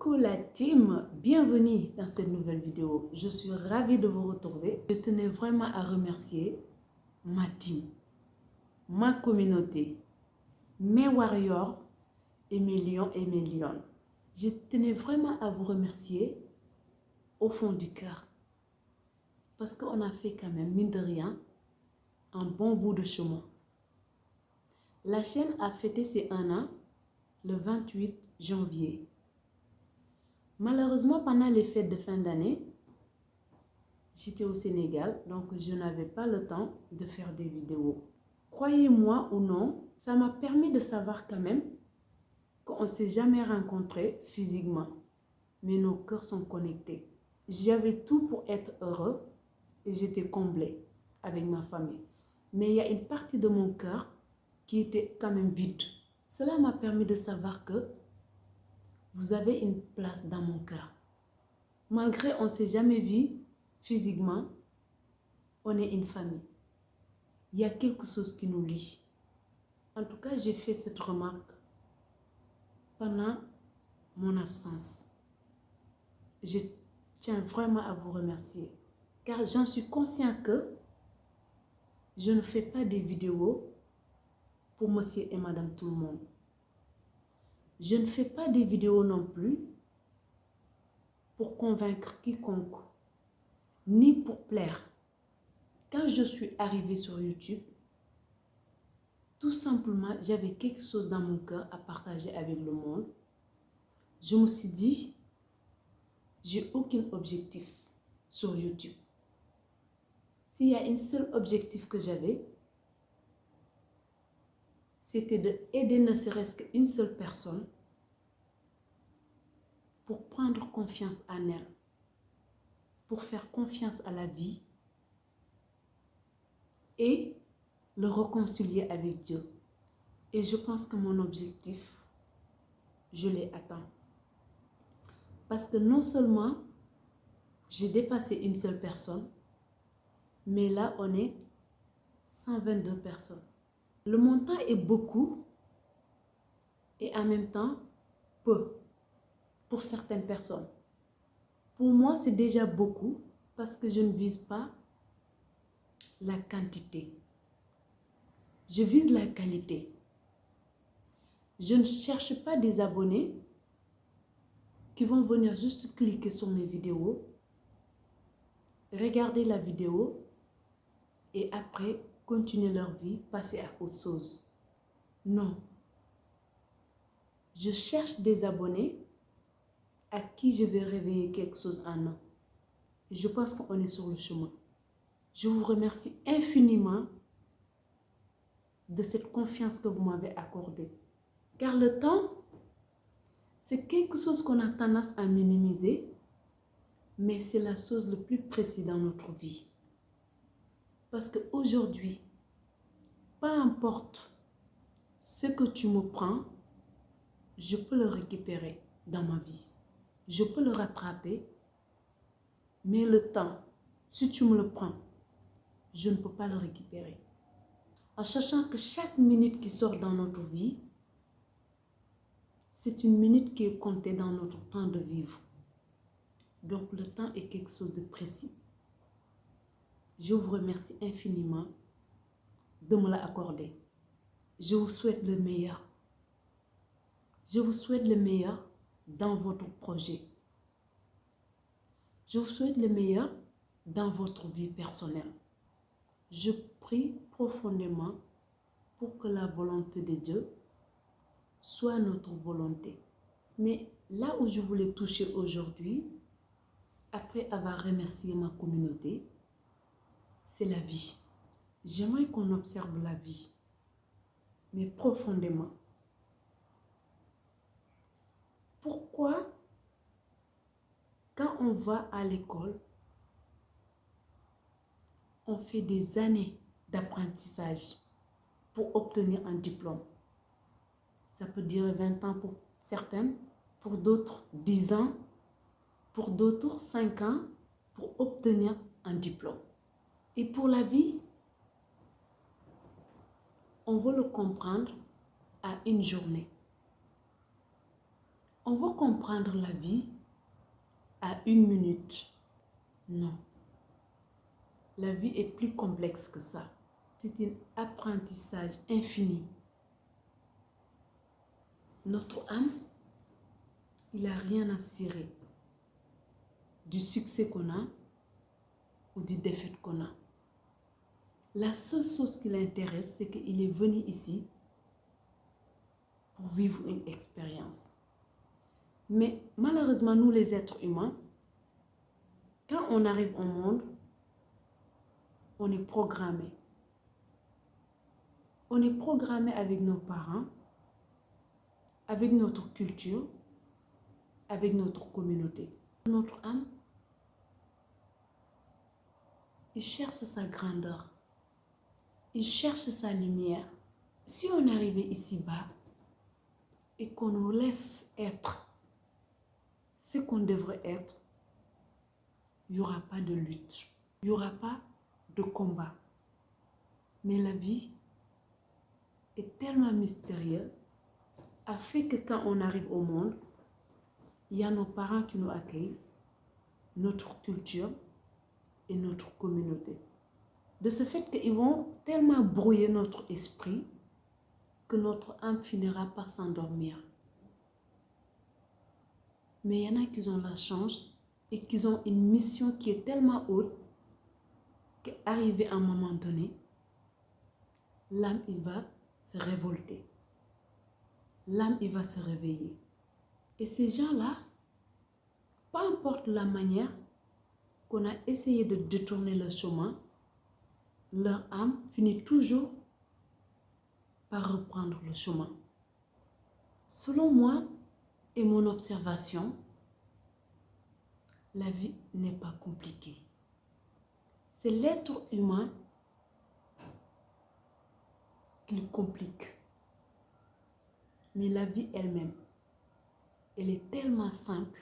Coucou la team, bienvenue dans cette nouvelle vidéo. Je suis ravie de vous retrouver. Je tenais vraiment à remercier ma team, ma communauté, mes warriors et mes lions et mes lionnes. Je tenais vraiment à vous remercier au fond du cœur. Parce qu'on a fait quand même, mine de rien, un bon bout de chemin. La chaîne a fêté ses 1 an le 28 janvier. Malheureusement, pendant les fêtes de fin d'année, j'étais au Sénégal, donc je n'avais pas le temps de faire des vidéos. Croyez-moi ou non, ça m'a permis de savoir quand même qu'on ne s'est jamais rencontrés physiquement, mais nos cœurs sont connectés. J'avais tout pour être heureux et j'étais comblée avec ma famille. Mais il y a une partie de mon cœur qui était quand même vide. Cela m'a permis de savoir que vous avez une place dans mon cœur. Malgré on ne s'est jamais vu physiquement, on est une famille. Il y a quelque chose qui nous lie. En tout cas, j'ai fait cette remarque pendant mon absence. Je tiens vraiment à vous remercier. Car j'en suis conscient que je ne fais pas des vidéos pour monsieur et madame tout le monde. Je ne fais pas des vidéos non plus pour convaincre quiconque, ni pour plaire. Quand je suis arrivée sur YouTube, tout simplement, j'avais quelque chose dans mon cœur à partager avec le monde. Je me suis dit, j'ai aucun objectif sur YouTube. S'il y a un seul objectif que j'avais, c'était d'aider ne serait-ce qu'une seule personne pour prendre confiance en elle, pour faire confiance à la vie et le réconcilier avec Dieu. Et je pense que mon objectif, je l'ai atteint. Parce que non seulement j'ai dépassé une seule personne, mais là on est 122 personnes. Le montant est beaucoup et en même temps peu pour certaines personnes. Pour moi, c'est déjà beaucoup parce que je ne vise pas la quantité. Je vise la qualité. Je ne cherche pas des abonnés qui vont venir juste cliquer sur mes vidéos, regarder la vidéo et après continuer leur vie, passer à autre chose. Non. Je cherche des abonnés à qui je vais réveiller quelque chose en eux. Et je pense qu'on est sur le chemin. Je vous remercie infiniment de cette confiance que vous m'avez accordée. Car le temps, c'est quelque chose qu'on a tendance à minimiser, mais c'est la chose la plus précieuse dans notre vie. Parce qu'aujourd'hui, peu importe ce que tu me prends, je peux le récupérer dans ma vie. Je peux le rattraper, mais le temps, si tu me le prends, je ne peux pas le récupérer. En sachant que chaque minute qui sort dans notre vie, c'est une minute qui est comptée dans notre temps de vivre. Donc le temps est quelque chose de précis. Je vous remercie infiniment de me l'accorder. Je vous souhaite le meilleur. Je vous souhaite le meilleur dans votre projet. Je vous souhaite le meilleur dans votre vie personnelle. Je prie profondément pour que la volonté de Dieu soit notre volonté. Mais là où je voulais toucher aujourd'hui, après avoir remercié ma communauté, c'est la vie. J'aimerais qu'on observe la vie, mais profondément. Pourquoi, quand on va à l'école, on fait des années d'apprentissage pour obtenir un diplôme? Ça peut durer 20 ans pour certaines, pour d'autres 10 ans, pour d'autres 5 ans, pour obtenir un diplôme. Et pour la vie, on veut le comprendre à une journée. On va comprendre la vie à 1 minute. Non. La vie est plus complexe que ça. C'est un apprentissage infini. Notre âme, il n'a rien à cirer du succès qu'on a ou du défaite qu'on a. La seule chose qui l'intéresse, c'est qu'il est venu ici pour vivre une expérience. Mais malheureusement, nous les êtres humains, quand on arrive au monde, on est programmé. On est programmé avec nos parents, avec notre culture, avec notre communauté. Notre âme, il cherche sa grandeur, il cherche sa lumière. Si on arrivait ici-bas et qu'on nous laisse être ce qu'on devrait être, il n'y aura pas de lutte, il n'y aura pas de combat. Mais la vie est tellement mystérieuse, a fait que quand on arrive au monde, il y a nos parents qui nous accueillent, notre culture et notre communauté. De ce fait qu'ils vont tellement brouiller notre esprit que notre âme finira par s'endormir. Mais il y en a qui ont la chance et qui ont une mission qui est tellement haute qu'arrivé à un moment donné, l'âme, il va se révolter. L'âme, il va se réveiller. Et ces gens-là, peu importe la manière qu'on a essayé de détourner leur chemin, leur âme finit toujours par reprendre le chemin. Selon moi et mon observation, la vie n'est pas compliquée. C'est l'être humain qui le complique. Mais la vie elle-même, elle est tellement simple.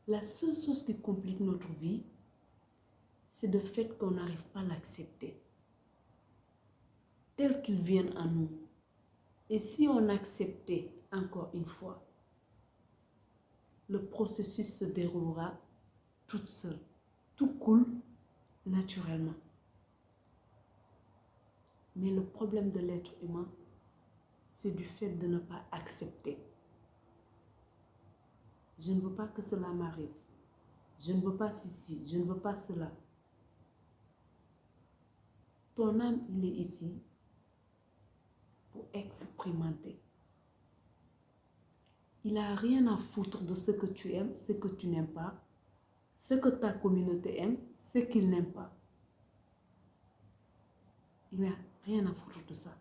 La seule chose qui complique notre vie, c'est le fait qu'on n'arrive pas à l'accepter tel qu'il vient à nous. Et si on acceptait encore une fois, le processus se déroulera toute seule. Tout coule naturellement. Mais le problème de l'être humain, c'est du fait de ne pas accepter. Je ne veux pas que cela m'arrive. Je ne veux pas ceci, je ne veux pas cela. Ton âme, il est ici pour expérimenter. Il n'a rien à foutre de ce que tu aimes, ce que tu n'aimes pas, ce que ta communauté aime, ce qu'il n'aime pas. Il n'a rien à foutre de ça.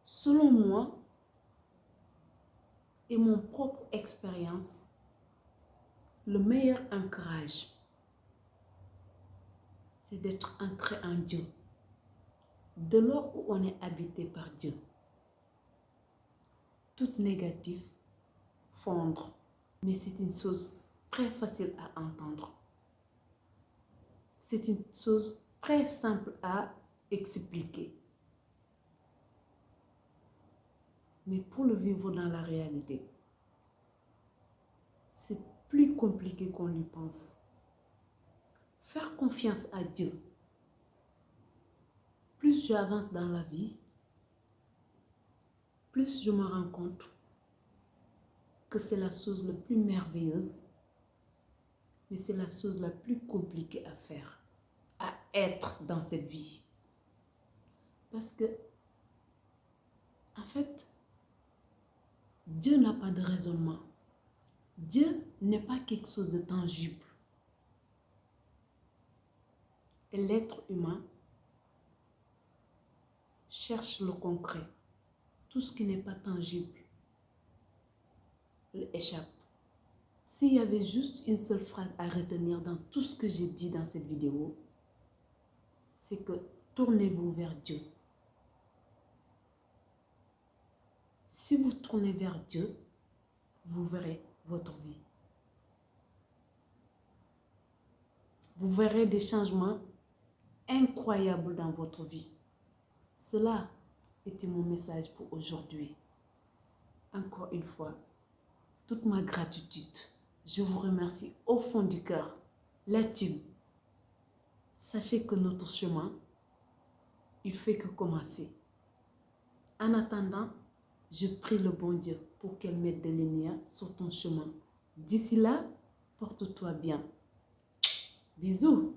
Selon moi et mon propre expérience, le meilleur ancrage, c'est d'être ancré en Dieu. De lors où on est habité par Dieu, tout négatif fondre. Mais c'est une chose très facile à entendre. C'est une chose très simple à expliquer. Mais pour le vivre dans la réalité, c'est plus compliqué qu'on lui pense. Faire confiance à Dieu. Plus j'avance dans la vie, plus je me rends compte que c'est la chose la plus merveilleuse, mais c'est la chose la plus compliquée à faire, à être dans cette vie. Parce que, en fait, Dieu n'a pas de raisonnement. Dieu n'est pas quelque chose de tangible. Et l'être humain cherche le concret. Tout ce qui n'est pas tangible lui échappe. S'il y avait juste une seule phrase à retenir dans tout ce que j'ai dit dans cette vidéo, c'est que tournez-vous vers Dieu. Si vous tournez vers Dieu, vous verrez votre vie. Vous verrez des changements incroyables dans votre vie. Cela était mon message pour aujourd'hui. encore une fois, toute ma gratitude. Je vous remercie au fond du cœur. La team, sachez que notre chemin, il fait que commencer. En attendant, je prie le bon Dieu pour qu'elle mette de lumière sur ton chemin. D'ici là, porte-toi bien. Bisous.